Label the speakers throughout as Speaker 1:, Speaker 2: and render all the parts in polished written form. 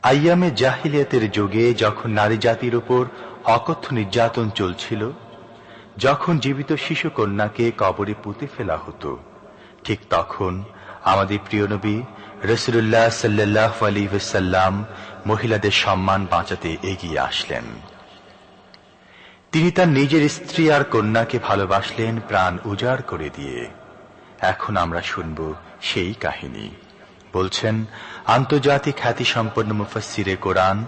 Speaker 1: আইয়ামে জাহিলিয়াতের যুগে যখন নারী জাতির উপর অকথ্য নির্যাতন চলছিল, যখন জীবিত শিশু কন্যাকে কবরে পুঁতে ফেলা হতো, ঠিক তখন আমাদের প্রিয় নবী রাসূলুল্লাহ সাল্লাল্লাহু আলাইহি ওয়াসাল্লাম মহিলাদের সম্মান বাঁচাতে এগিয়ে আসলেন। তিনি তার নিজের স্ত্রী আর কন্যাকে ভালোবাসলেন প্রাণ উজাড় করে দিয়ে। এখন আমরা শুনব সেই কাহিনী। বলছেন আন্তর্জাতিক খ্যাতিসম্পন্ন মুফাসসিরে কোরআন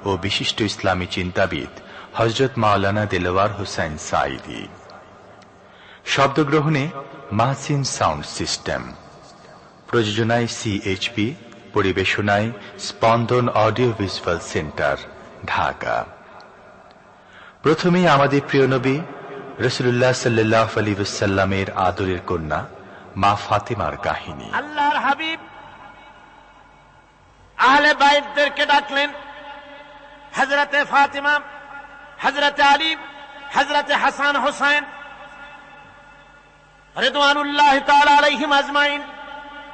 Speaker 1: ও বিশিষ্ট ইসলামী চিন্তাবিদ হযরত মাওলানা দেলোয়ার হোসেন সাঈদী। শব্দগ্রহণে মাহসিন সাউন্ড সিস্টেম, প্রযোজনায় সিএইচপি, পরিবেশনায় স্পন্দন অডিও ভিজুয়াল সেন্টার, ঢাকা। প্রথমেই আমাদের প্রিয় নবী রাসূলুল্লাহ সাল্লাল্লাহু আলাইহি ওয়াসাল্লামের আদরের কন্যা মা ফাতেমার কাহিনী।
Speaker 2: আল্লাহর হাবিব আহলে বাইতদেরকে ডাকলেন। হযরতে ফাতিমা, হযরতে আলী, হযরতে হাসান হোসেন রিদওয়ানুল্লাহি তাআলা আলাইহিম আজমাইন,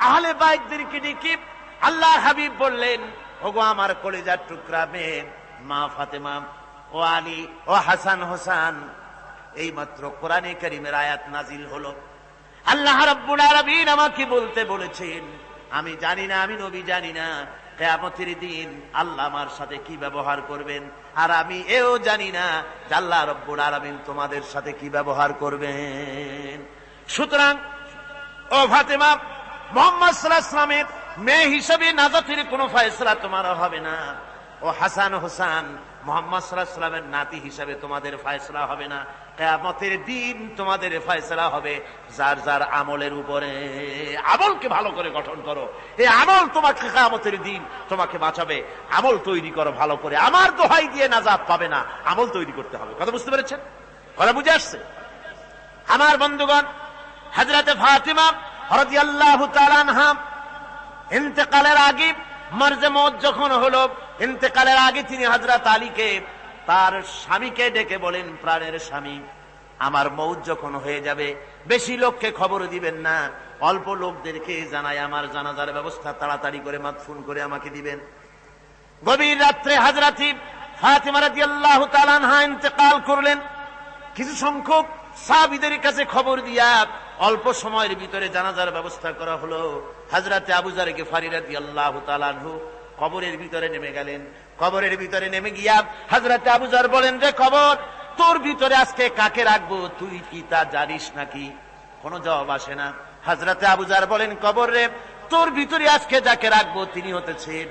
Speaker 2: আহলে বাইতদেরকে ডেকে আল্লাহর হাবিব বললেন, ওগো আমার কলিজার টুকরা মেয়ে মা ফাতেমা, ও আলী, ও হাসান হোসেন, এইমাত্র কোরআনে কারীমের আয়াত নাজিল হলো। আল্লাহ রাব্বুল আলামিন আমাকে বলতে বলেছেন, আমি জানি না, আমি নবী জানি না কিয়ামতের দিন আল্লাহ আমার সাথে কি ব্যবহার করবেন, আর আমি এও জানি না যে আল্লাহ রাব্বুল আলামিন তোমাদের সাথে কি ব্যবহার করবেন। সুতরাং ও ফাতেমা, মুহাম্মদ সাল্লাল্লাহু আলাইহি ওয়াসাল্লামের মেয়ে হিসেবে নাজাতের কোনো ফয়সালা তোমার হবে না। ও হাসান হোসেন, মুহাম্মদ সাল্লাল্লাহু আলাইহি ওয়াসাল্লামের নাতি হিসেবে তোমাদের ফয়সালা হবে না। কিয়ামতের দিন তোমাদের ফয়সালা হবে যার যার আমলের উপরে। আমলকে ভালো করে গঠন করো, এই আমল তোমাকে কিয়ামতের দিন তোমাকে বাঁচাবে। আমল তৈরি করো ভালো করে, আমার দোহাই দিয়ে নাজাত পাবে না, আমল তৈরি করতে হবে। কথা বুঝতে পেরেছেন? কথা বুঝে আসছে? আমার বন্ধুগণ, হযরতে ফাতিমা রাদিয়াল্লাহু তাআলা আনহা ইন্তেকালের আগে, মরজে মওত যখন হলো, ইন্তেকালের আগে তিনি হযরত আলীকে, তার স্বামীকে ডেকে বলেন, প্রাণের স্বামী, আমার মওত যখন হয়ে যাবে বেশি লোককে খবর দিবেন না, অল্প লোকদেরকে জানাই আমার জানাজার ব্যবস্থা তাড়াতাড়ি করে মাদফুন করে আমাকে দিবেন। গভীর রাত্রে হযরত ফাতিমা রাদিয়াল্লাহু তাআলা আনহা ইন্তেকাল করলেন। কিছু সংখ্যক সাহাবীদের কাছে খবর দিয়া অল্প সময়ের ভিতরে জানাজার ব্যবস্থা করা হলো। হযরত আবু যর গিফারী রাদিয়াল্লাহু তাআলা আনহু কবরের ভিতরে নেমে গেলেন। কবরের ভিতরে নেমে গিয়া হযরত আবু যর বলেন, যে কবর, তোর ভিতরে আজকে কাকে রাখবো, তুই কি তা জানিস নাকি? কোনো জবাব আসে না। হযরত আবু যর বলেন, কবর রে, তোর ভিতরে আজকে যাকে রাখবো তিনি হতেছেন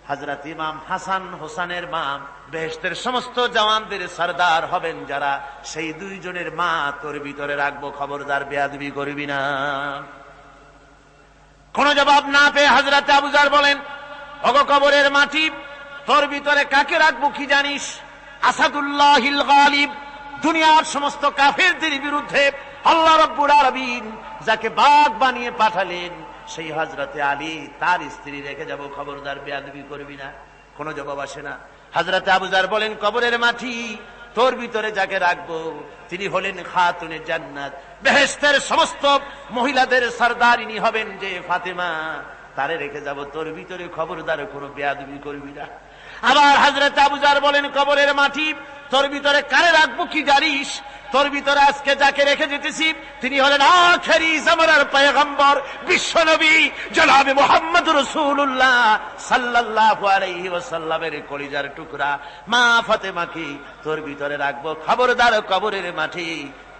Speaker 2: হযরত ইমাম হাসান হোসেনের মা, বেহেশতের সমস্ত জওয়ানদের সরদার হবেন যারা, সেই দুইজনের মা তোর ভিতরে রাখবো, খবরদার বেয়াদবি করবি না। কোন জবাব না পেয়ে হযরত আবু যর বলেন, ওগো কবরের মাটি, তোর ভিতরে কাকে রাখবো কি জানিস? আসাদুল্লাহিল গালিব, দুনিয়ার সমস্ত কাফেরদের বিরুদ্ধে আল্লাহ রাব্বুল আলামিন যাকে বাঘ বানিয়ে পাঠালেন, সেই হযরতে আলী, তার স্ত্রী রেখে যাব, খবরদার বেয়াদবি করবি না। কোনো জবাব আসে না। হযরত আবু যর বলেন, কবরের মাটি, তোর ভিতরে যাকে রাখবো তিনি হলেন খাতুনে জান্নাত, বেহেশতের সমস্ত মহিলাদের সরদারিনী হবেন যে ফাতেমা, তারে রেখে যাব, তোর ভিতরে খবরদার কোনো বেয়াদবি করবি না। আবার হযরত আবু যর বলেন, কবরের মাটি, তোর ভিতরে কারে রাখবো কি জানিস? তোর ভিতরে আজকে যাকে রেখে যেতেছি তিনি হলেন আখেরি জামানার পয়গম্বর, বিশ্বনবী জনাবে মুহাম্মদ রাসূলুল্লাহ সাল্লাল্লাহু আলাইহি ওয়াসাল্লামের কলিজার টুকরা মা ফাতেমাকে তোর ভিতরে রাখবো, খবরদার কবরের মাটি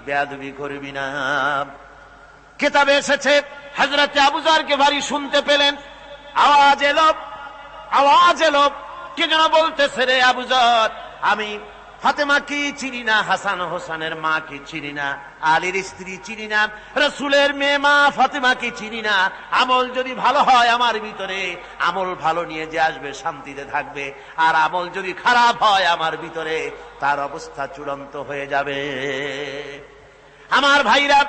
Speaker 2: বেয়াদবি করবি না। কিতাবে এসেছে, হযরত আবু যরকে ভারী শুনতে পেলেন, আওয়াজ এলো, কে যেন বলতেছে, রে আবু যর, আমি ফাতেমা কি চিনি না, হাসান হোসেনের মা কি চিনি না, আলীর স্ত্রী চিনি না, রাসূলের মেয়ে মা ফাতেমা কি চিনি না। আমল যদি ভালো হয় আমার ভিতরে, আমল ভালো নিয়ে যে আসবে শান্তিতে থাকবে, আর আমল যদি খারাপ হয় আমার ভিতরে, তার অবস্থা চূড়ান্ত হয়ে যাবে। আমার ভাইরা,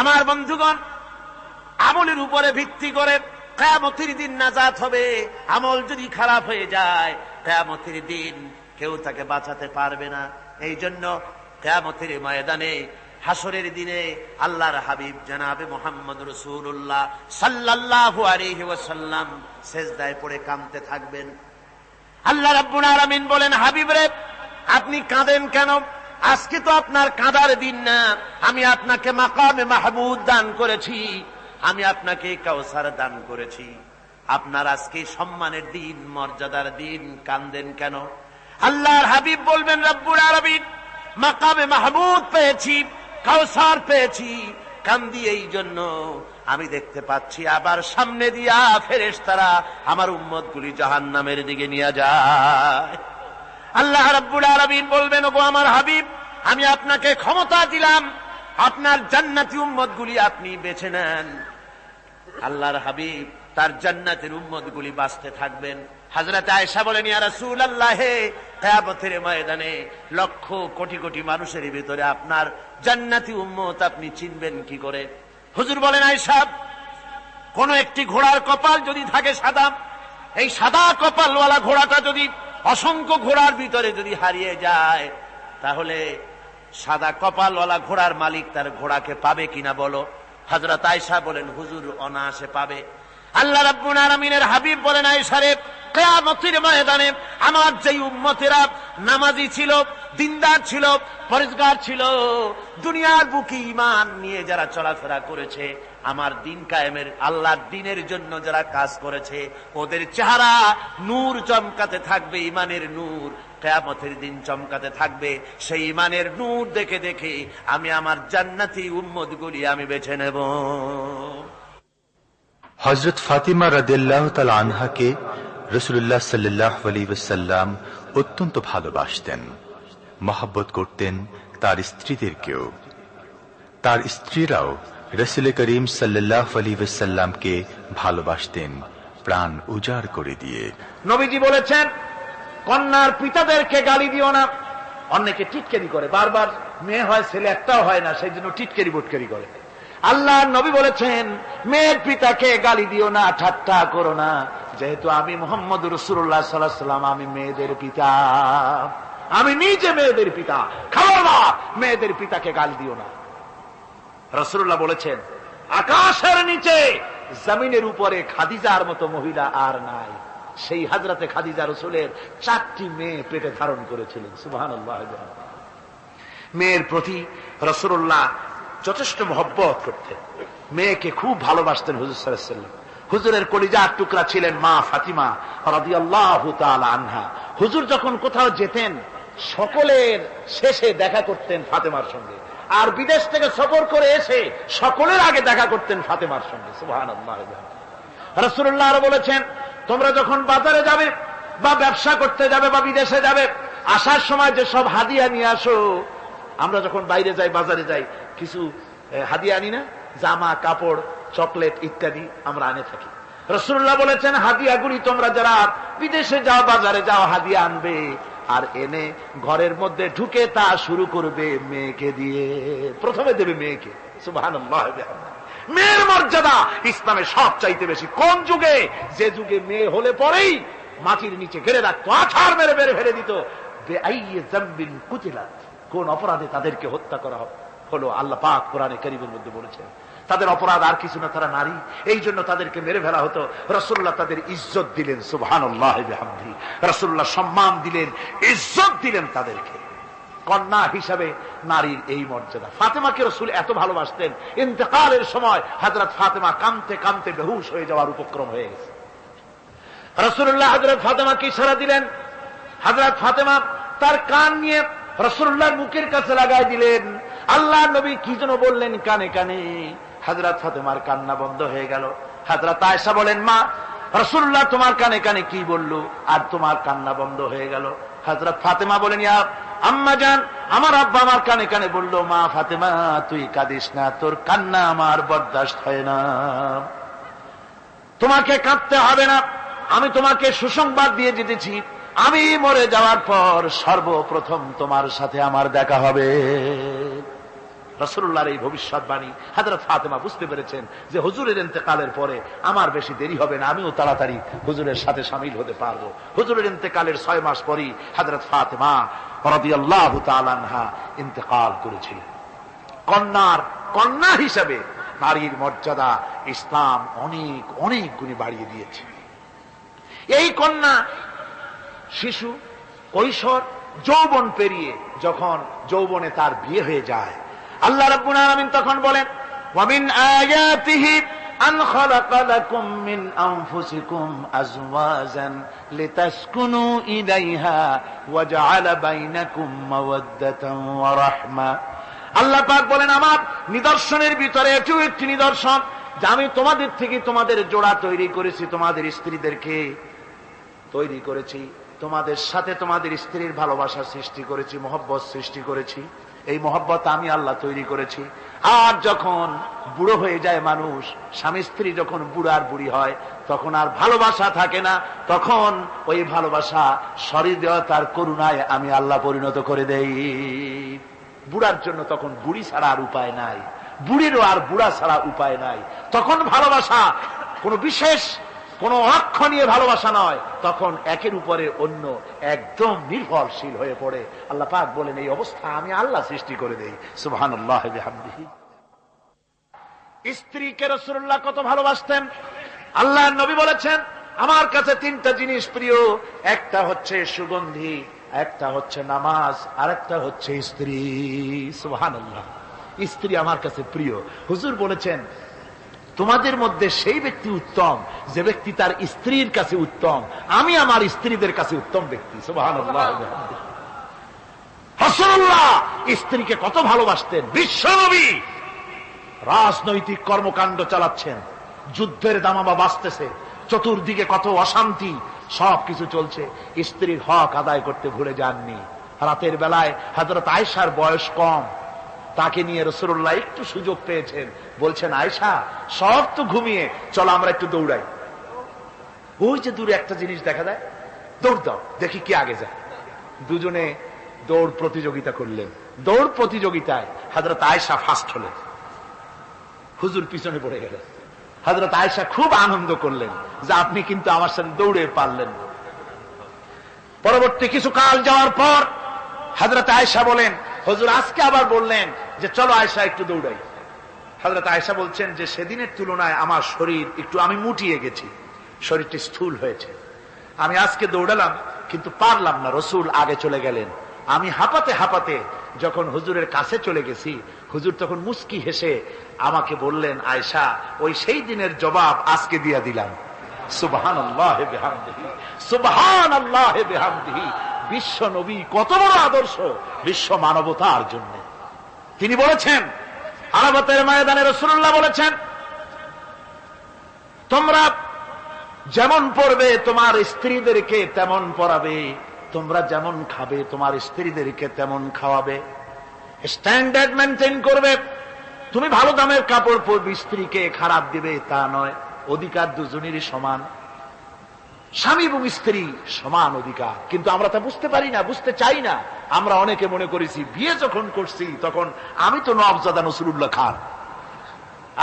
Speaker 2: আমার বন্ধুগণ, আমলের উপরে ভিত্তি করে কিয়ামতের দিন নাজাত হবে। আমল যদি খারাপ হয়ে যায় কিয়ামতের দিন কেউ তাকে বাঁচাতে পারবে না। এই জন্য কিয়ামতের ময়দানে হাসরের দিনে আল্লাহর হাবিব জনাবে মুহাম্মদ রাসূলুল্লাহ সাল্লাল্লাহু আলাইহি ওয়াসাল্লাম সিজদায় পড়ে কাঁদতে থাকবেন। আল্লাহ রাব্বুল আলামিন বলেন, হাবিব রে, আপনি কাঁদেন কেন? আজকে তো আপনার কাঁদার দিন না। আমি আপনাকে মাকামে মাহমুদ দান করেছি, আমি আপনাকে কাউসার দান করেছি। আপনার আজকে সম্মানের দিন, মর্যাদার দিন, কাঁদেন কেন? আল্লাহর হাবিব বলবেন, রব্বুল আলামিন, মাকামে মাহমুদ পেয়েছি, কাউসার পেয়েছি, কান্দি এই জন্য আমি দেখতে পাচ্ছি আবার সামনে দিয়া ফেরেশতারা আমার উম্মতগুলি জাহান্নামের দিকে নিয়ে যায়। আল্লাহ রাব্বুল আলামিন বলবেন, ওগো আমার হাবিব, আমি আপনাকে ক্ষমতা দিলাম, আপনার জান্নাতি উম্মতগুলি আপনি বেছে নেন। আল্লাহর হাবিব তার জান্নাতের উম্মতগুলি বাঁচতে থাকবেন। হযরত আয়েশা বলেন, ইয়া রাসূলুল্লাহ, কিয়ামতের ময়দানে লক্ষ কোটি কোটি মানুষের ভিতরে আপনার জান্নাতি উম্মত আপনি চিনবেন কি করে? হুজুর বলেন, আয়েশা, কোন একটি ঘোড়ার কপাল যদি থাকে সাদা, এই সাদা কপালওয়ালা ঘোড়াটা যদি অসংখ্য ঘোড়ার ভিতরে যদি হারিয়ে যায়, তাহলে সাদা কপালওয়ালা ঘোড়ার মালিক তার ঘোড়াকে পাবে কিনা বলো? হযরত আয়েশা বলেন, হুজুর, অনায়াসে পাবে। আল্লাহ রাব্বুল আলামিনের হাবিব বলেন, আয়েশা রে, কিয়ামতের ময়দানে আমার যেই উম্মতেরা নামাজি ছিল, দিনদার ছিল, পরেজগার ছিল, দুনিয়ার বুকে ঈমান নিয়ে যারা চলাফেরা করেছে, আমার দিন কায়েমের আল্লাহর দিনের জন্য যারা কাজ করেছে, ওদের চেহারা নূর চমকাতে থাকবে, ঈমানের নূর কিয়ামতের দিন চমকাতে থাকবে। সেই ঈমানের নূর দেখে দেখে আমি আমার জান্নাতি উম্মতগুলি আমি বেছে নেব।
Speaker 1: হযরত ফাতিমা রাদিয়াল্লাহু তাআলা আনহাকে রাসূলুল্লাহ সাল্লাল্লাহু আলাইহি ওয়াসাল্লাম অত্যন্ত ভালোবাসতেন, মহব্বত করতেন তার স্ত্রীদেরকেও। তার স্ত্রীরাও রাসূল করিম সাল্লাল্লাহু আলাইহি ওয়াসাল্লামকে ভালোবাসতেন প্রাণ উজাড় করে দিয়ে।
Speaker 2: নবীজি বলেছেন, কন্যার পিতাদেরকে গালি দিও না। অনেকে টিটকারি করে, বারবার মেয়ে হয় ছেলে একটাও হয় না, সেই জন্য টিটকারি বটকারি করে। আল্লাহর নবী বলেছেন, মেয়ের পিতাকে গালি দিও না, ঠাট্টা করো না, যেহেতু আমি মুহাম্মদ রাসূলুল্লাহ সাল্লাল্লাহু আলাইহি ওয়াসাল্লাম, আমি মেয়েদের পিতা, আমি নিজে মেয়েদের পিতা। খবরদার, মেয়েদের পিতাকে গালি দিও না। রাসূলুল্লাহ বলেছেন, আকাশের নিচে জমিনের উপরে খাদিজার মতো মহিলা আর নাই। সেই হযরতে খাদিজা রাসূলের 4টি মেয়ে পেটে ধারণ করেছিলেন। সুবহানাল্লাহ। মেয়ের প্রতি রাসূলুল্লাহ যথেষ্ট মহব্বত করতেন, মেয়েকে খুব ভালোবাসতেন হুজুর সাল্লাল্লাহু আলাইহি ওয়াসাল্লাম। হুজুরের কলিজার টুকরা ছিলেন মা ফাতিমা রাদিয়াল্লাহু তাআলা আনহা। হুজুর যখন কোথাও যেতেন, সকলের শেষে দেখা করতেন ফাতেমার সঙ্গে, আর বিদেশ থেকে সফর করে এসে সকলের আগে দেখা করতেন ফাতেমার সঙ্গে। সুবহানাল্লাহ। রাসূলুল্লাহ আরো বলেছেন, তোমরা যখন বাজারে যাবে বা ব্যবসা করতে যাবে বা বিদেশে যাবে, আসার সময় যে সব হাদিয়া নিয়ে আসো। আমরা যখন বাইরে যাই, বাজারে যাই, কিছু হাদিয়া আনি না, জামা, কাপড়, চকলেট ইত্যাদি আমরা আনে থাকি। রাসূলুল্লাহ বলেছেন, হাদিয়াগুলি তোমরা যারা বিদেশে যাও, বাজারে যাও, হাদিয়া আনবে, আর এনে ঘরের মধ্যে ঢুকে তা শুরু করবে মেয়েকে দিয়ে। প্রথমে দেবে মেয়েকে। সুবহানাল্লাহ। মেয়ের মর্যাদা ইসলামে সব চাইতে বেশি। কোন যুগে? যে যুগে মেয়ে হলে পরেই মাটির নিচে ঘেরে রাখতো, আছাড় মেরে মেরে ফেলে দিত। বেআইয়ি যামবিন কুতিলাত, কোন অপরাধে তাদেরকে হত্যা করা হলো, আল্লাহ পাক কোরআনে কারীমের মধ্যে বলেছেন। তাদের অপরাধ আর কিছু না, তারা নারী, এই জন্য তাদেরকে মেরে ফেলা হতো। রাসূলুল্লাহ তাদের ইজ্জত দিলেন। সুবহানাল্লাহ বিহামদিহি। রাসূলুল্লাহ সম্মান দিলেন, ইজ্জত দিলেন তাদেরকে। কন্যা হিসাবে নারীর এই মর্যাদা। ফাতেমাকে রাসূল এত ভালোবাসতেন, ইন্তেকালের সময় হযরত ফাতেমা কাঁদতে কাঁদতে বেহুশ হয়ে যাওয়ার উপক্রম হয়ে গেছে। রাসূলুল্লাহ হযরত ফাতেমাকে ইশারা দিলেন। হযরত ফাতেমা তার কান নিয়ে রাসূলুল্লাহর মুখের কাছে লাগাই দিলেন। আল্লাহর নবী কি যেন বললেন কানে কানে, হযরত ফাতেমার কান্না বন্ধ হয়ে গেল। হযরত আয়েশা বলেন, মা, রাসূলুল্লাহ তোমার কানে কানে কি বলল আর তোমার কান্না বন্ধ হয়ে গেল? হযরত ফাতেমা বলেন, ইয়া আম্মা জান, আমার আব্বা আমার কানে কানে বলল, মা ফাতেমা তুই কাঁদিস না, তোর কান্না আমার বরদাস্ত হয় না, তোমাকে কাঁদতে হবে না। আমি তোমাকে সুসংবাদ দিয়ে যেতেছি, আমি মরে যাওয়ার পর সর্বপ্রথম তোমার সাথে আমার দেখা হবে। রাসূলুল্লাহর এই ভবিষ্যৎবাণী হযরত ফাতেমা বুঝতে পেরেছেন যে হুজুরের ইন্তেকালের পরে আমার বেশি দেরি হবে না, আমিও তাড়াতাড়ি হুজুরের সাথে শামিল হতে পারবো। হুজুরের ইন্তেকালের 6 মাস পরই হযরত ফাতেমা রাদিয়াল্লাহু তাআলা আনহা ইন্তেকাল করেছিলেন।
Speaker 3: কন্যা হিসাবে নারীর মর্যাদা ইসলাম অনেক অনেক গুণে বাড়িয়ে দিয়েছে। এই কন্যা শিশু, কৈশোর, যৌবন পেরিয়ে যখন যৌবনে তার বিয়ে হয়ে যায়, আল্লাহ রাব্বুল আলামিন তখন বলেন, ওয়ামিন আয়াতিহি আন খালাকা লাকুম মিন আনফুসিকুম আজওয়াজান লিতাসকুনু ইলাইহা ওয়া জাআলা বাইনাকুম মাওয়াদ্দাতান ওয়া রাহমা। আল্লাহ পাক বলেন, আমার নিদর্শনের ভিতরে এটিও একটি নিদর্শন যে আমি তোমাদের থেকে তোমাদের জোড়া তৈরি করেছি, তোমাদের স্ত্রীদেরকে তৈরি করেছি, তোমাদের সাথে তোমাদের স্ত্রীর ভালোবাসা সৃষ্টি করেছি, মহব্বত সৃষ্টি করেছি। এই মহব্বত আমি আল্লাহ তৈরি করেছি। আর যখন বুড়ো হয়ে যায় মানুষ, স্বামী স্ত্রী যখন বুড়ার বুড়ি হয়, তখন আর ভালোবাসা থাকে না, তখন ওই ভালোবাসা সহৃদয়তার করুণায় আমি আল্লাহ পরিণত করে দেই। বুড়ার জন্য তখন বুড়ি ছাড়া আর উপায় নাই, বুড়িরও আর বুড়া ছাড়া উপায় নাই। তখন ভালোবাসা কোনো বিশেষ কোন অক্ষ নিয়ে ভালোবাসা নয়, তখন একের উপরে অন্য একদম নির্ভরশীল হয়ে পড়ে। আল্লাহ পাক বলেন, এই অবস্থা আমি আল্লাহ সৃষ্টি করে দেই। সুবহানাল্লাহ বিহামদিহি। স্ত্রীকে রাসূলুল্লাহ কত ভালোবাসতেন। আল্লাহর নবী বলেছেন, আমার কাছে তিনটা জিনিস প্রিয়, একটা হচ্ছে সুগন্ধি, একটা হচ্ছে নামাজ, আর একটা হচ্ছে স্ত্রী। সুবহানাল্লাহ। স্ত্রী আমার কাছে প্রিয়। হুজুর বলেছেন, তোমাদের মধ্যে সেই ব্যক্তি উত্তম যে ব্যক্তি তার স্ত্রীর কাছে উত্তম। আমি আমার স্ত্রীদের কাছে উত্তম ব্যক্তি। সুবহানাল্লাহ। রাসূলুল্লাহ স্ত্রীকে কত ভালোবাসতেন। বিশ্বনবী রাজনৈতিক কর্মকাণ্ড চালাচ্ছেন, যুদ্ধের দামামা বাজতেছে, চতুর্দিকে কত অশান্তি, সবকিছু চলছে, স্ত্রীর হক আদায় করতে ভুলে যাননি। রাতের বেলায় হযরত আয়েশার বয়স কম, তাকে নিয়ে রাসূলুল্লাহ একটু সুযোগ পেয়েছেন, বলছেন, আয়েশা সব তো ঘুমিয়ে, চলো আমরা একটু দৌড়াই। ওই যে দূরে একটা জিনিস দেখা যায়, দৌড় দাও, দেখি কে আগে যায়। দুজনে দৌড় প্রতিযোগিতা করলেন। দৌড় প্রতিযোগিতায় হযরত আয়েশা ফার্স্ট হলেন, হুজুর পিছনে পড়ে গেলেন। হযরত আয়েশা খুব আনন্দ করলেন যে আপনি কিন্তু আমার সাথে দৌড়ে পারলেন। পরবর্তী কিছু কাল যাওয়ার পর হযরত আয়েশা বলেন, হুজুর আজকে আবার বললেন যে চলো আয়েশা একটু দৌড়াই। হযরত আয়েশা বলছেন যে সেদিনের তুলনায় আমার শরীর একটু, আমি মুটিয়ে গেছি, শরীরটি স্থূল হয়েছে। আমি আজকে দৌড়ালাম কিন্তু পারলাম না, রাসূল আগে চলে গেলেন। আমি হাঁপাতে হাঁপাতে যখন হুজুরের কাছে চলে গেছি, হুজুর তখন মুস্কি হেসে আমাকে বললেন, আয়েশা ওই সেই দিনের জবাব আজকে দিয়া দিলাম। সুবহানাল্লাহ বিহামদিহি, সুবহানাল্লাহ বিহামদিহি। বিশ্ব নবী কত বড় আদর্শ বিশ্ব মানবতার জন্য। তিনি বলেছেন, আরাফাতের ময়দানে রাসূলুল্লাহ বলেছেন, তোমরা যেমন পড়বে তোমার স্ত্রীদেরকে তেমন পড়াবে, তোমরা যেমন খাবে তোমার স্ত্রীদেরকে তেমন খাওয়াবে, স্ট্যান্ডার্ড মেনটেন করবে। তুমি ভালো দামের কাপড় পরবে, স্ত্রীকে খারাপ দিবে তা নয়। অধিকার দুজনেরই সমান, স্বামী এবং স্ত্রী সমান অধিকার। কিন্তু আমরা তা বুঝতে পারি না, বুঝতে চাই না। আমরা অনেকে মনে করেছি বিয়ে যখন করছি তখন আমি তো নওয়াবজাদা নসরুল্লাহ খান,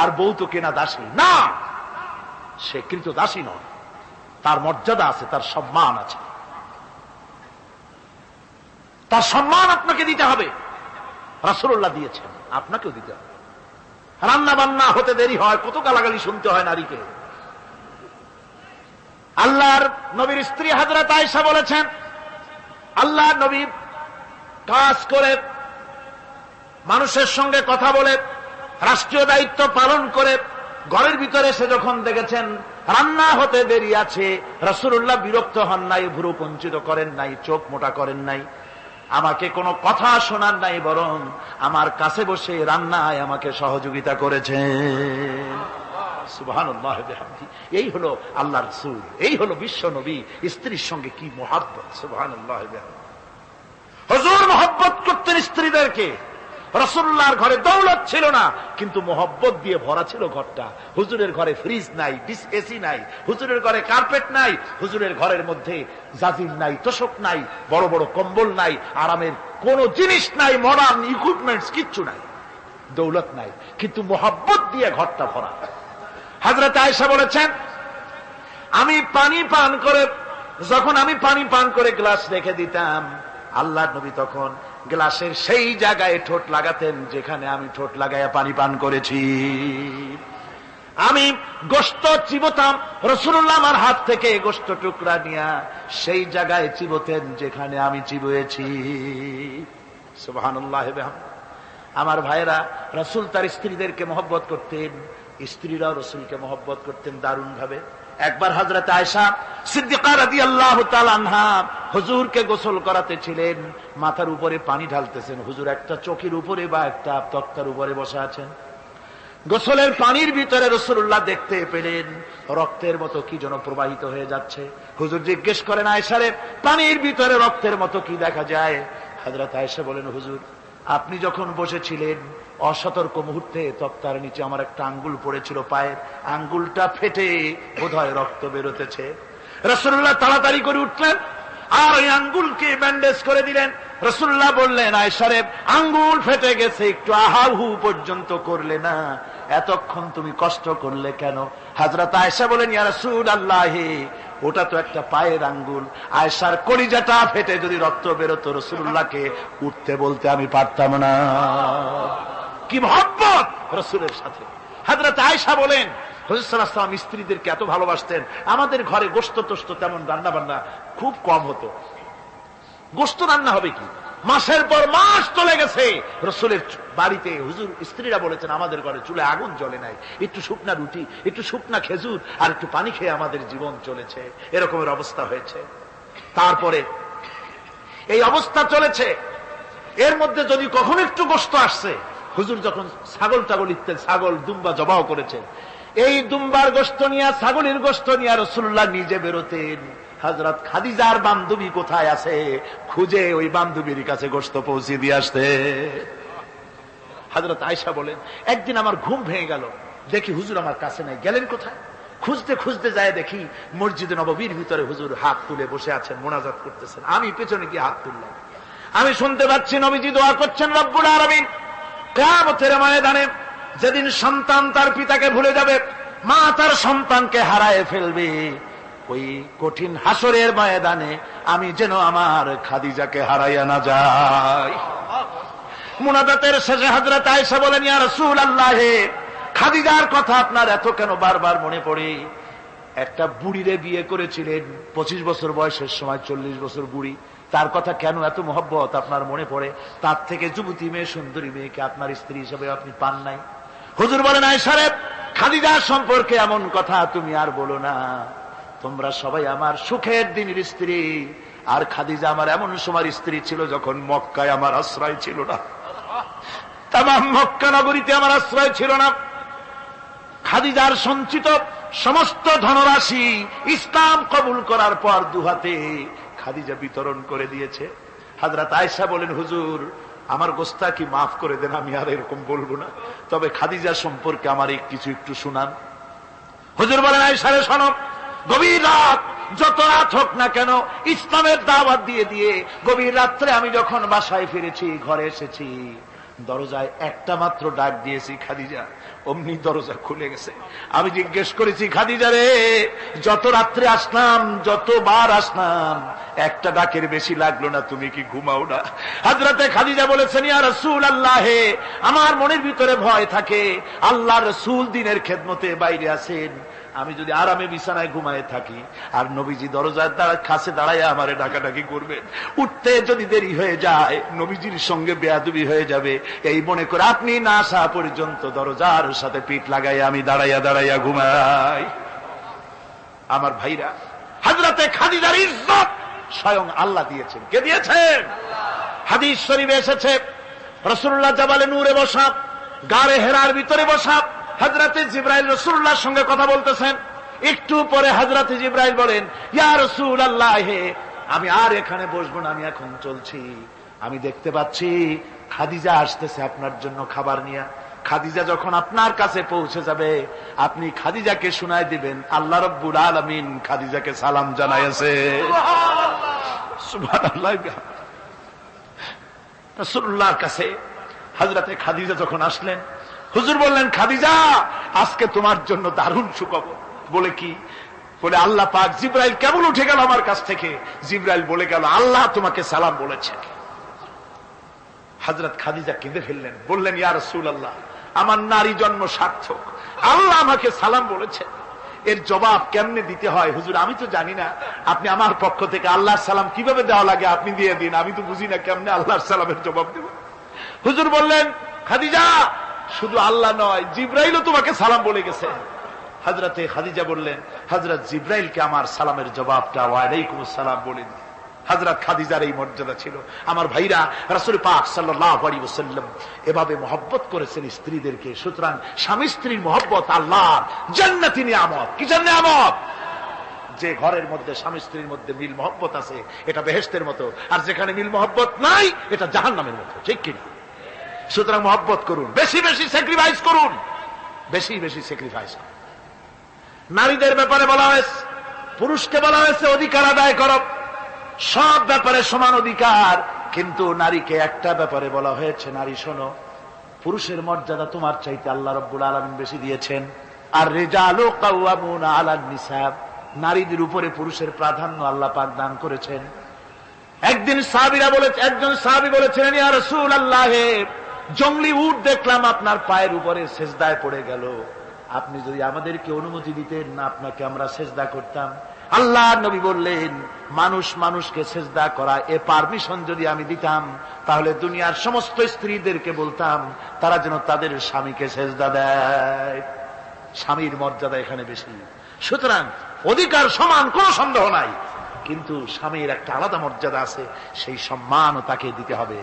Speaker 3: আর বউ তো কেনা দাসী। না, সে কৃত দাসী নয়, তার মর্যাদা আছে, তার সম্মান আছে, তার সম্মান আপনাকে দিতে হবে। রাসূলুল্লাহ দিয়েছেন, আপনাকেও দিতে হবে। রান্না বান্না হতে দেরি হয়, কত গালাগালি শুনতে হয় নারীকে। আল্লাহর নবীর স্ত্রী হযরত আয়েশা বলেছেন, আল্লাহর নবী কাজ করে, মানুষের সঙ্গে কথা বলে, রাষ্ট্রীয় দায়িত্ব পালন করে ঘরের ভিতরে এসে যখন দেখেছেন রান্না হতে দেরি আছে, রাসূলুল্লাহ বিরক্ত হন নাই, ভুরু কুঞ্চিত করেন নাই, চোখ মোটা করেন নাই, আমাকে কোনো কথা শোনান নাই, বরং আমার কাছে বসে রান্নায় আমাকে সহযোগিতা করেছেন। সুবহানাল্লাহ বিহামদিহি। এই হলো আল্লাহর রাসূল, এই হলো বিশ্ব নবী। স্ত্রীর সঙ্গে কি মুহাব্বত! সুবহানাল্লাহ বিহামদিহি। হুজুর মুহাব্বত করতেন স্ত্রীদেরকে। রাসূলুল্লাহর ঘরে দৌলত ছিল না, কিন্তু মুহাব্বত দিয়ে ভরা ছিল ঘরটা। হুজুরের ঘরে ফ্রিজ নাই, এসি নাই, হুজুরের ঘরে কার্পেট নাই, হুজুরের ঘরের মধ্যে জাজির নাই, তোশক নাই, বড় বড় কম্বল নাই, আরামের কোন জিনিস নাই, মডার্ন ইকুইপমেন্টস কিচ্ছু নাই, দৌলত নাই, কিন্তু মুহাব্বত দিয়ে ঘরটা ভরা। হযরত আয়েশা বলেছেন, আমি পানি পান করে, যখন আমি পানি পান করে গ্লাস রেখে দিতাম, আল্লাহর নবী তখন গ্লাসের সেই জায়গায় ঠোঁট লাগাতেন যেখানে আমি ঠোঁট লাগাইয়া পানি পান করেছি। আমি গোশত চিবোতাম, রাসূলুল্লাহ আমার হাত থেকে গোশত টুকরা নিয়া সেই জায়গায় চিবোতেন যেখানে আমি চিবুয়েছি। সুবহানাল্লাহ। আমার ভাইরা, রাসূল তার স্ত্রীদেরকে মহব্বত করতেন, স্ত্রীরাও রাসূলকে মহব্বত করতেন দারুণ ভাবে। একবার হযরত আয়েশা সিদ্দিকা রাদিয়াল্লাহু তাআলা আনহা হুজুরকে গোসল করাতে ছিলেন, মাথার উপরে পানি ঢালতেছেন, হুজুর একটা চৌকির উপরে বা একটা তক্তার উপরে বসে আছেন। গোসলের পানির ভিতরে রাসূলুল্লাহ দেখতে পেলেন রক্তের মতো কি যেন প্রবাহিত হয়ে যাচ্ছে। হুজুর জিজ্ঞেস করেন, আয়েশারে, পানির ভিতরে রক্তের মতো কি দেখা যায়? হযরত আয়েশা বলেন, হুজুর আপনি যখন বসেছিলেন অসতর্ক মুহূর্তে তক্তার নিচে আমার একটা আঙ্গুল পড়েছিল, পায়ের আঙ্গুলটা ফেটে বোধহয় রক্ত বেরোতেছে। রাসূলুল্লাহ তাড়াতাড়ি করে উঠলেন আর ওই আঙ্গুলকে ব্যান্ডেজ করে দিলেন। রাসূলুল্লাহ বললেন, আয়েশারে, আঙ্গুল ফেটে গেছে, একটু আহাহু পর্যন্ত করলে না, এতক্ষণ তুমি কষ্ট করলে কেন? হযরত আয়েশা বলেন, ইয়া রাসূলুল্লাহ, ওটা তো একটা পায়ের আঙ্গুল। আয়েশার কলিজাটা ফেটে যদি রক্ত বেরোতো রাসূলুল্লাহকে উঠতে বলতে আমি পারতাম না। কি মহব্বত রাসূলের সাথে। হযরত আয়েশা বলেন, হুজুর সাল্লাল্লাহু আলাইহি ওয়াসাল্লাম স্ত্রীদেরকে এত ভালোবাসতেন, আমাদের ঘরে গোশত টোস্ত তেমন রান্না বান্না খুব কম হতো। গোশত রান্না হবে কি, মাসের পর মাস চলে গেছে রাসূলের বাড়িতে, হুজুর স্ত্রীরা বলেছেন আমাদের ঘরে চুলায় আগুন জ্বলে নাই, একটু শুকনা রুটি, একটু শুকনা খেজুর আর একটু পানি খেয়ে আমাদের জীবন চলেছে, এরকমের অবস্থা হয়েছে। তারপরে এই অবস্থা চলেছে, এর মধ্যে যদি কখনো একটু গোশত আসছে, হুজুর যখন ছাগল টাগল ইত্যাদি ছাগল দুম্বা জবাও করেছেন, এই দুম্বার গোশত নিয়ে ছাগলের গোশত নিয়ে রাসূলুল্লাহ নিজে বেরোতেন। হযরত খাদিজার বান্ধবী কোথায় আছে খুঁজে ওই বান্ধবীর কাছে গোশত পৌঁছে দিয়ে আসতে। হযরত আয়েশা বলেন, একদিন আমার ঘুম ভেঙে গেল, দেখি হুজুর আমার কাছে নাই, গেলেন কোথায়? খুঁজতে খুঁজতে যায় দেখি মসজিদে নববীর ভিতরে হুজুর হাত তুলে বসে আছেন, মোনাজাত করতেছেন। আমি পেছনে গিয়ে হাত তুললাম, আমি শুনতে পাচ্ছি নবীজি দোয়া করছেন, রব্বুল আলামিন কিয়ামতের ময়দানে যেদিন সন্তান তার পিতাকে ভুলে যাবে, মা তার সন্তানকে হারায় ফেলবে, ওই কঠিন হাসরের ময়দানে আমি যেন আমার খাদিজাকে হারাইয়া না যাই। মুনাজাতের শেষে হযরত আয়েশা বলেন, ইয়া রাসূলুল্লাহ, খাদিজার কথা আপনার এত কেন বারবার মনে পড়ে? একটা বুড়িরে বিয়ে করেছিলেন 25 বছর বয়সের সময়, 40 বছর বুড়ি, তার কথা কেন এত মহব্বত আপনার মনে পড়ে? তার থেকে যুবতী মেয়ে, সুন্দরী মেয়েকে আপনার স্ত্রী হিসেবে আপনি পান নাই। হুজুর বলেন, আয়েশা রে, খাদিজার সম্পর্কে এমন কথা তুমি আর বলো না, তোমরা সবাই আমার সুখের দিনের স্ত্রী, আর খাদিজা আমার এমন সময় স্ত্রী ছিল যখন মক্কায় আমার আশ্রয় ছিল না, তামাম মক্কা নগরীতে আমার আশ্রয় ছিল না। খাদিজার সঞ্চিত সমস্ত ধনরাশি ইসলাম কবুল করার পর দুহাতে খাদিজা বিতরণ করে দিয়েছে। হযরত আয়েশা বলেন, হুজুর আমার গোস্তাকি মাফ করে দেন, আমি আর এরকম বলবো না, তবে খাদিজা সম্পর্কে আমার কিছু একটু শুনান। হুজুর বলেন, আয়েশা রে শোনো, গভীর রাত, যত রাত হোক না কেন, ইসলামের দাওয়াত দিয়ে দিয়ে গভীর রাত্রে আমি যখন বাসায় ফিরেছি, ঘরে এসেছি, দরজায় একটা মাত্র ডাক দিয়েছি, খাদিজা, অমনি দরজা খুলে গেছে। আমি জিজ্ঞেস করেছি, খাদিজা রে, যত রাত্রে আসলাম, যতবার আসলাম, একটা ডাকের বেশি লাগলো না, তুমি কি ঘুমাও না? হযরতে খাদিজা বলেছেন, ইয়া রাসূলুল্লাহ, আমার মনের ভিতরে ভয় থাকে, আল্লাহর রাসূল দ্বীনের খেদমতে বাইরে আছেন, আমি যদি আরামে বিছানায় ঘুমায় থাকি আর নবীজি দরজার কাছে দাঁড়ায় আমারে ডাকাডাকি করবেন, উঠতে যদি দেরি হয়ে যায় নবীজির সঙ্গে বেয়াদবি হয়ে যাবে, এই মনে করে আপনি না আসা পর্যন্ত দরজার সাথে পিঠ লাগাই আমি দাঁড়াইয়া দাঁড়াইয়া ঘুমাই। আমার ভাইরা, হযরতে খাদিজার ইজ্জত স্বয়ং আল্লাহ দিয়েছেন। কে দিয়েছেন? হাদিস শরীফে এসেছে, রাসূলুল্লাহ জাবালে নূরে বসা, গারে হেরার ভিতরে বসা, হযরতে জিবরাইল রাসূলুল্লাহর সঙ্গে কথা বলতেছেন। একটু পরে হযরতে জিবরাইল বলেন, ইয়া রাসূলুল্লাহ, আমি আর এখানে বসবো না, আমি এখন চলছি। আমি দেখতে পাচ্ছি খাদিজা আসতেছে আপনার জন্য খাবার নিয়ে। খাদিজা যখন আপনার কাছে পৌঁছে যাবে, আপনি খাদিজাকে শুনাই দিবেন আল্লাহ রাব্বুল আলামিন খাদিজাকে সালাম জানাইছে। সুবহানাল্লাহ। রাসূলুল্লাহর কাছে হযরতে খাদিজা যখন আসলেন, হুজুর বললেন, খাদিজা, আজকে তোমার জন্য দারুণ সুখবর। বলে কি? বলে আল্লাহ পাক, জিবরাইল কেবল উঠে গেল আমার কাছ থেকে, জিবরাইল বলে গেল আল্লাহ তোমাকে সালাম বলেছে। হযরত খাদিজা কেঁদে ফেললেন, বললেন, ইয়া রাসূলুল্লাহ, আমার নারী জন্ম সার্থক, আল্লাহ আমাকে সালাম বলেছে, এর জবাব কেমনে দিতে হয় হুজুর আমি তো জানি না, আপনি আমার পক্ষ থেকে আল্লাহর সালাম কিভাবে দেওয়া লাগে আপনি দিয়ে দিন, আমি তো বুঝি না কেমনে আল্লাহর সালামের জবাব দেব। হুজুর বললেন, খাদিজা, শুধু আল্লাহ নয়, জিবরাইলও তোমাকে সালাম বলে গেছে। হযরতে খাদিজা বললেন, হযরত জিবরাইলকে আমার সালামের জবাবটা ওয়ালাইকুম আসসালাম বলেন। হযরত খাদিজার এই মর্যাদা ছিল। আমার ভাইরা, রাসূল পাক সাল্লাল্লাহু আলাইহি ওয়াসাল্লাম এভাবে মহব্বত করেছেন স্ত্রীদেরকে। সুতরাং স্বামী স্ত্রীর মহব্বত আল্লাহর জান্নাতি নিয়ামত। কি নিয়ামত? যে ঘরের মধ্যে স্বামী স্ত্রীর মধ্যে মিল মহব্বত আছে এটা বেহেশতের মতো, আর যেখানে মিল মহব্বত নাই এটা জাহান্নামের মতো। ঠিক কি? সুতরাং মহব্বত করুন, বেশি বেশি স্যাক্রিফাইস করুন, বেশি বেশি স্যাক্রিফাইস করুন। নারীদের ব্যাপারে বলা হয়েছে, পুরুষকে বলা হয়েছে অধিকার আদায় করো, সব ব্যাপারে সমান অধিকার, কিন্তু নারীকে একটা ব্যাপারে বলা হয়েছে, নারী শোনো, পুরুষের মর্যাদা তোমার চাইতে আল্লাহ রাব্বুল আলামিন বেশি দিয়েছেন। আর রিজালু কাওয়ামুনা আলান নিসা, নারীদের উপরে পুরুষের প্রাধান্য আল্লাহ পাক দান করেছেন। একদিন সাহাবীরা বলেছে, একজন সাহাবী বলেছিলেন, ইয়া রাসূলুল্লাহ, জংলি উট দেখলাম আপনার পায়ের উপরে সেজদায় পড়ে গেল, আপনি যদি আমাদেরকে অনুমতি দিতেন না আপনাকে আমরা সেজদা করতাম। আল্লাহ নবী বললেন, মানুষ মানুষকে সেজদা করা এ পারমিশন যদি আমি দিতাম তাহলে দুনিয়ার সমস্ত স্ত্রীদেরকে বলতাম তারা যেন তাদের স্বামীকে সেজদা দেয়। স্বামীর মর্যাদা এখানে বেশি। সুতরাং অধিকার সমান, কোনো সন্দেহ নাই, কিন্তু স্বামীর একটা আলাদা মর্যাদা আছে, সেই সম্মানও তাকে দিতে হবে।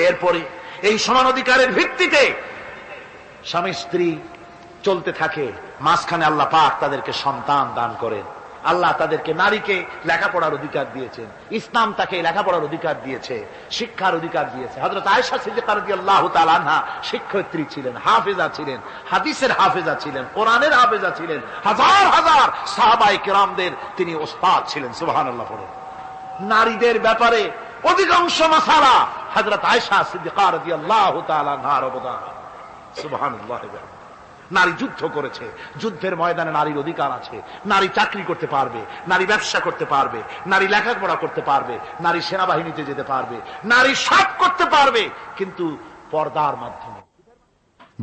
Speaker 3: এরপরে এই সমান অধিকারের ভিত্তিতে স্বামী স্ত্রী চলতে থাকে, মাঝখানে আল্লাহ পাক তাদেরকে সন্তান দান করেন। আল্লাহ তাদেরকে, নারীকে লেখাপড়ার অধিকার দিয়েছেন, ইসলাম তাকে লেখাপড়ার অধিকার দিয়েছে, শিক্ষার অধিকার দিয়েছে। হযরত আয়েশা সিদ্দিকা রাদিয়াল্লাহু তাআলা আনহা শিক্ষয়িত্রী ছিলেন, হাফেজা ছিলেন, হাদিসের হাফেজা ছিলেন, কোরআনের হাফেজা ছিলেন, হাজার হাজার সাহাবায়ে কেরামদের তিনি ওস্তাদ ছিলেন। সুবহানাল্লাহ পড়েন। নারীদের ব্যাপারে অধিকাংশ মাসালা হযরত আয়েশা সিদ্দিকা রাদিয়াল্লাহু তাআলা আনহার অবদান। সুবহানাল্লাহ। নারী যুদ্ধ করেছে, যুদ্ধের ময়দানে নারীর অধিকার আছে। নারী চাকরি করতে পারবে, নারী ব্যবসা করতে পারবে, নারী লেখাপড়া করতে পারবে, নারী সেনাবাহিনীতে যেতে পারবে, নারী সব করতে পারবে, কিন্তু পর্দার মাধ্যমে।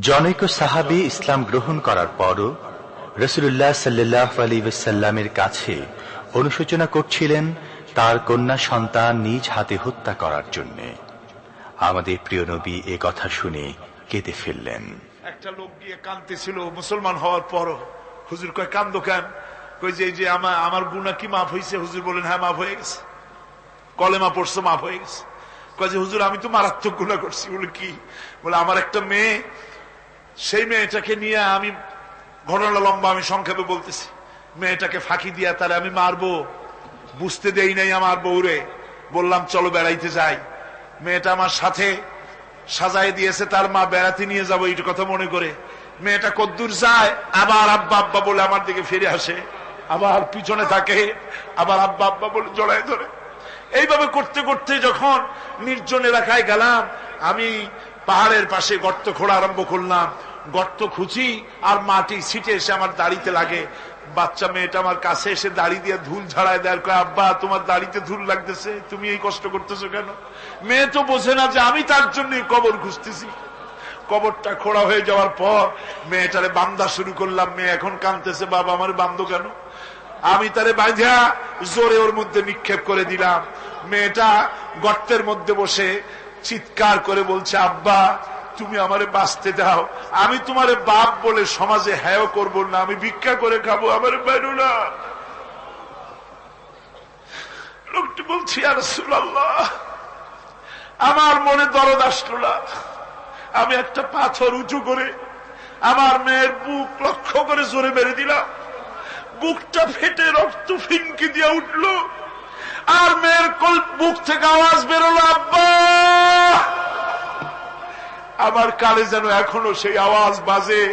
Speaker 1: জনৈক সাহাবী ইসলাম গ্রহণ করার পরও রাসূলুল্লাহ সাল্লাল্লাহু আলাইহি ওয়াসাল্লামের কাছে অনুশোচনা করছিলেন তার কন্যা সন্তান নিজ হাতে হত্যা করার জন্য। আমাদের প্রিয় নবী এ কথা শুনে কেঁদে ফেললেন।
Speaker 3: একটা লোক গিয়ে কাঁদতেছিল মুসলমান হওয়ার পরও। হুজুর কয়, কান্দো কেন? কই যে এই যে আমার গুনাহ কি মাফ হয়েছে? হুজুর বলেন, হ্যাঁ মাফ হয়ে গেছে, কলেমা পড়ছো মাফ হয়ে গেছে। কয় যে হুজুর আমি তো মারাত্মক গুনাহ করছি। বলে কি? বলে আমার একটা মেয়ে, সেই মেয়েটাকে নিয়ে আমি, ঘটনা লম্বা, আমি সংক্ষেপে বলতেছি, মেয়েটাকে ফাঁকি দিয়া তাহলে আমি মারবো, বুঝতে দেই নাই আমার বউরে, বললাম চলো বেড়াইতে যাই, মেয়েটা আমার সাথে সাজায় দিয়েছে তার মা, বেড়াতে নিয়ে যাবো এইটা কথা মনে করে। মেয়েটা কদ্দূর যায়, আবার আব্বা আব্বা বলে আমার দিকে ফিরে আসে, আবার পিছনে থাকে, আবার আব্বা আব্বা বলে জড়ায় ধরে। এইভাবে করতে করতে যখন নির্জন এলাকায় গেলাম, আমি পাহাড়ের পাশে গর্ত খোঁড়া আরম্ভ করলাম। গর্ত খুঁজি আর মাটি ছিটে এসে আমার দাড়িতে লাগে। বাচ্চা মেয়েটা আমার কাছে এসে দাড়ি দিয়ে ধুল ঝাড়ায় দেয়, কয় আব্বা তোমার দাড়িতে ধুল লাগতেছে, তুমি এই কষ্ট করতেছো কেন? মেয়ে তো বোঝে না যে আমি তার জন্য কবর খুঁজতেছি। কবরটা খোঁড়া হয়ে যাওয়ার পর মেয়েটারে বান্ধা শুরু করলাম। মেয়ে এখন কাঁদতেছে, বাবা আমার বান্ধো কেন? আমি তারে বাঁধা জোরে ওর মধ্যে নিক্ষেপ করে দিলাম। মেয়েটা গর্তের মধ্যে বসে চিৎকার করে বলছে, আব্বা তুমি আমারে বাঁচতে দাও, আমি তোমারে বাপ বলে সমাজে হ্যাঁ করবো না, আমি ভিক্ষা করে খাবো, আমারে বাইরো না। লোকটি বলছি, ইয়া রাসূলুল্লাহ, আমার মনে দরদ আসলো না। আমি একটা পাথর উঁচু করে আমার মেয়ের বুক লক্ষ্য করে জোরে মেরে দিলাম। বুকটা ফেটে রক্ত ফিনকি দিয়ে উঠলো, আর মেয়ের বুক থেকে আওয়াজ বেরোলো, আব্বা। আমার কানে যেন এখনো সেই আওয়াজ বাজে।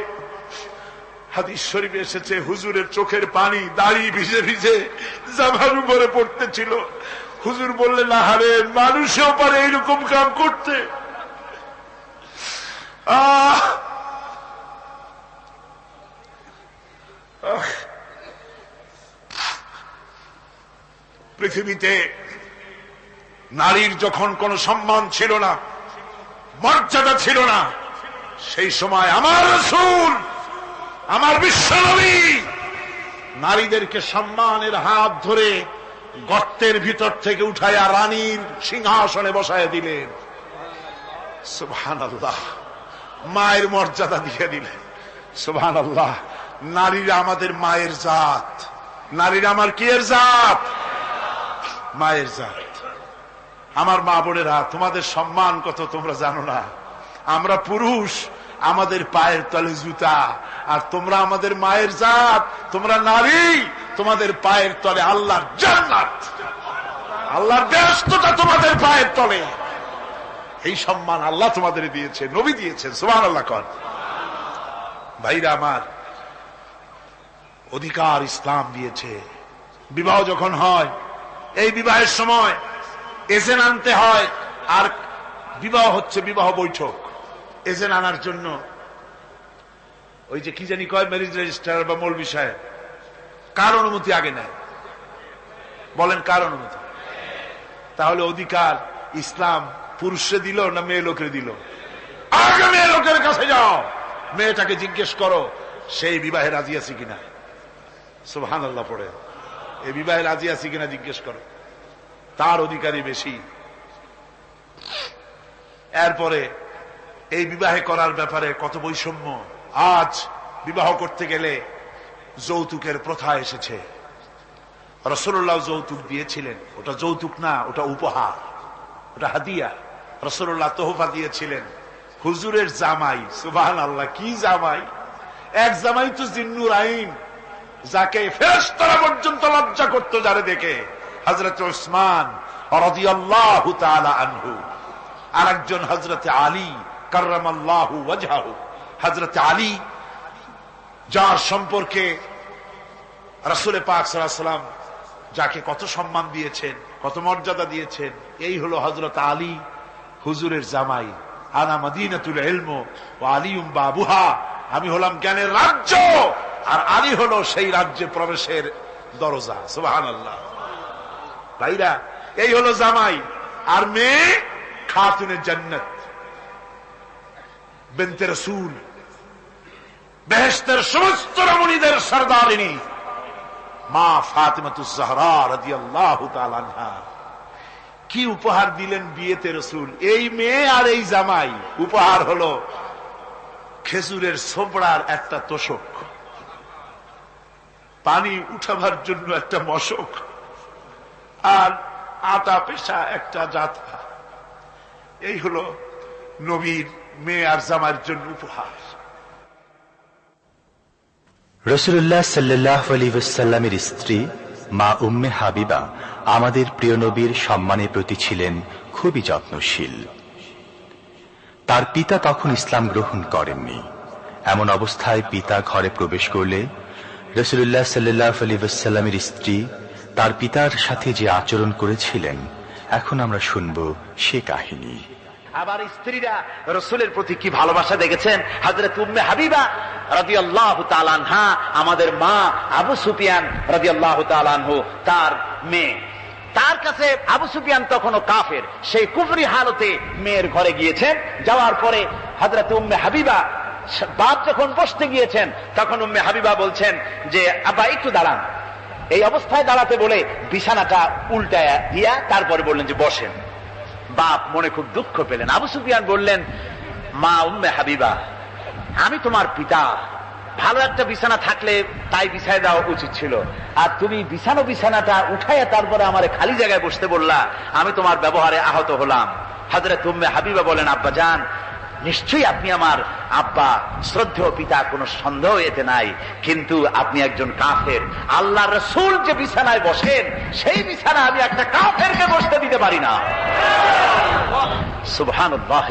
Speaker 3: হাদিস শরীফে এসেছে, হুজুরের চোখের পানি দাড়ি ভিজে ভিজে জামার উপরে পড়তেছিল। হুজুর বললেন, আহারে, মানুষেও পারে এইরকম কাম করতে। পৃথিবীতে নারীর যখন কোন সম্মান ছিল না, মর্যাদা ছিল না, সেই সময় আমার রাসূল, আমার বিশ্বনবী নারীদেরকে সম্মানের হাত ধরে গর্তের ভিতর থেকে উঠাইয়া রানীর সিংহাসনে বসায় দিলেন। সুবহানাল্লাহ, মায়ের মর্যাদা দিয়ে দিলেন। সুবহানাল্লাহ, নারীরা আমাদের মায়ের জাত, নারীরা আমার কিয়ের জাত? মায়ের জাত। আমার মা বোনেরা, তোমাদের সম্মান কত তোমরা জানো না। আমরা পুরুষ, আমাদের পায়ের তলে জুতা, আর তোমরা আমাদের মায়ের জাত, তোমরা নারী, তোমাদের পায়ের তলে আল্লাহর জান্নাত, আল্লাহর বেহেশতটা তোমাদের পায়ের তলে। এই সম্মান আল্লাহ তোমাদের দিয়েছে, নবী দিয়েছেন। সুবহানাল্লাহ কর। ভাইরা আমার, অধিকার ইসলাম দিয়েছে। বিবাহ যখন হয়, এই বিবাহের সময় এজেন্ট আনতে হয়। আর বিবাহ হচ্ছে বিবাহ বৈঠক। এজেন্ট আনার জন্য ওই যে কি জানি কয়, ম্যারেজ রেজিস্ট্রার বা মৌলবি সাহেব, কার অনুমতি আগে নেয়? বলেন কার অনুমতি? তাহলে অধিকার ইসলাম পুরুষে দিল না মেয়ে লোকের দিল? আগে মেয়ে লোকের কাছে যাও, মেয়েটাকে জিজ্ঞেস করো সেই বিবাহে রাজি আছে কিনা। সুবহানাল্লাহ পড়ে, এই বিবাহে রাজি আছে কিনা জিজ্ঞেস করো, তার অধিকারই বেশি। এরপরে এই বিবাহে করার ব্যাপারে কত বৈষম্য। আজ বিবাহ করতে গেলে যৌতুকের প্রথা এসেছে। রাসূলুল্লাহ যৌতুক দিয়েছিলেন, ওটা যৌতুক না, ওটা উপহার, ওটা হাদিয়া। রাসূলুল্লাহ তোহফা দিয়েছিলেন হুজুরের জামাই। সুবহানাল্লাহ, কি জামাই! এক জামাই তো জিন্নুর আইন, যাকে ফেরেশতারা পর্যন্ত লজ্জা করত যারে দেখে, হযরত উসমান রাদিয়াল্লাহু তাআলা আনহু। আরেকজন হযরত আলী কাররামাল্লাহু ওয়াজহাহু। হযরত আলী, যার সম্পর্কে রাসূল পাক সাল্লাল্লাহু আলাইহি ওয়াসাল্লাম যাকে কত সম্মান দিয়েছেন, কত মর্যাদা দিয়েছেন, এই হলো হযরত আলী হুজুরের জামাই। আনা মদিনাতুল ইলম ওয়া আলিয়ুম বাবুহা, আমি হলাম জ্ঞানের রাজ্য, আর আলী হলো সেই রাজ্যে প্রবেশের দরজা। সুবহানাল্লাহ। ভাইরা, এই হলো জামাই। আর মেয়ে খাতুনে জান্নাত, বিনতে রাসূল, বেহেশতের সমস্ত রমণীদের সরদারিনী মা ফাতিমাতুজ জাহরা রাদিয়াল্লাহু তাআলা আনহা। কি উপহার দিলেন বিয়েতে রাসূল! এই মেয়ে আর এই জামাই। উপহার হলো খেজুরের ছোবড়ার একটা তোশক, পানি উঠাবার জন্য একটা মশক, আর আটা পেশা একটা জাতা। এই হলো নবীর মেয়ে আর জামাইয়ের জন্য উপহার।
Speaker 1: রাসূলুল্লাহ সাল্লাল্লাহু আলাইহি ওয়াসাল্লামের স্ত্রী মা উম্মে হাবিবা আমাদের প্রিয় নবীর সম্মানের প্রতি ছিলেন খুবই যত্নশীল। তার পিতা তখন ইসলাম গ্রহণ করেননি। এমন অবস্থায় পিতা ঘরে প্রবেশ করলে রাসূলুল্লাহ সাল্লাল্লাহু আলাইহি ওয়াসাল্লামের স্ত্রী তার পিতার সাথে যে আচরণ করেছিলেন, এখন আমরা শুনব সে কাহিনী।
Speaker 2: আবার স্ত্রীরা রাসূলের প্রতি কি ভালোবাসা দেখেছেন। হযরত উম্মে হাবিবা রাদিয়াল্লাহু তাআলা আনহা, আমাদের মা আবু সুফিয়ান রাদিয়াল্লাহু তাআলা আনহু, তার মেয়ে। তার কাছে আবু সুফিয়ান তখনও কাফের, সেই কুফরি হালতে মেয়ের ঘরে গিয়েছেন। যাওয়ার পরে হযরত উম্মে হাবিবা বাপ যখন বসতে গিয়েছেন, তখন উম্মে হাবিবা বলছেন যে আব্বা একটু দাঁড়ান। এই অবস্থায় দাঁড়াতে বলে বিছানাটা উল্টায়া দিয়া তারপরে বললেন যে বসেন। বাপ মনে খুব দুঃখ পেলেন। আবু সুফিয়ান বললেন, মা উম্মে হাবিবা, আমি তোমার পিতা, ভালো একটা বিছানা থাকলে তাই বিছায় দেওয়া উচিত ছিল, আর তুমি বিছানাটা উঠাইয়া তারপরে আমার খালি জায়গায় বসতে বললা, আমি তোমার ব্যবহারে আহত হলাম। হযরত উম্মে হাবিবা বলেন, আব্বা জান, নিশ্চয়ই আপনি আমার আব্বা, শ্রদ্ধেয় পিতা, কোনো সন্দেহ এতে নাই, কিন্তু আপনি একজন কাফের। আল্লাহর রাসূল যে বিছানায় বসেন, সেই বিছানা আমি একটা কাফেরকে বসতে দিতে পারি না। সুবহানাল্লাহ।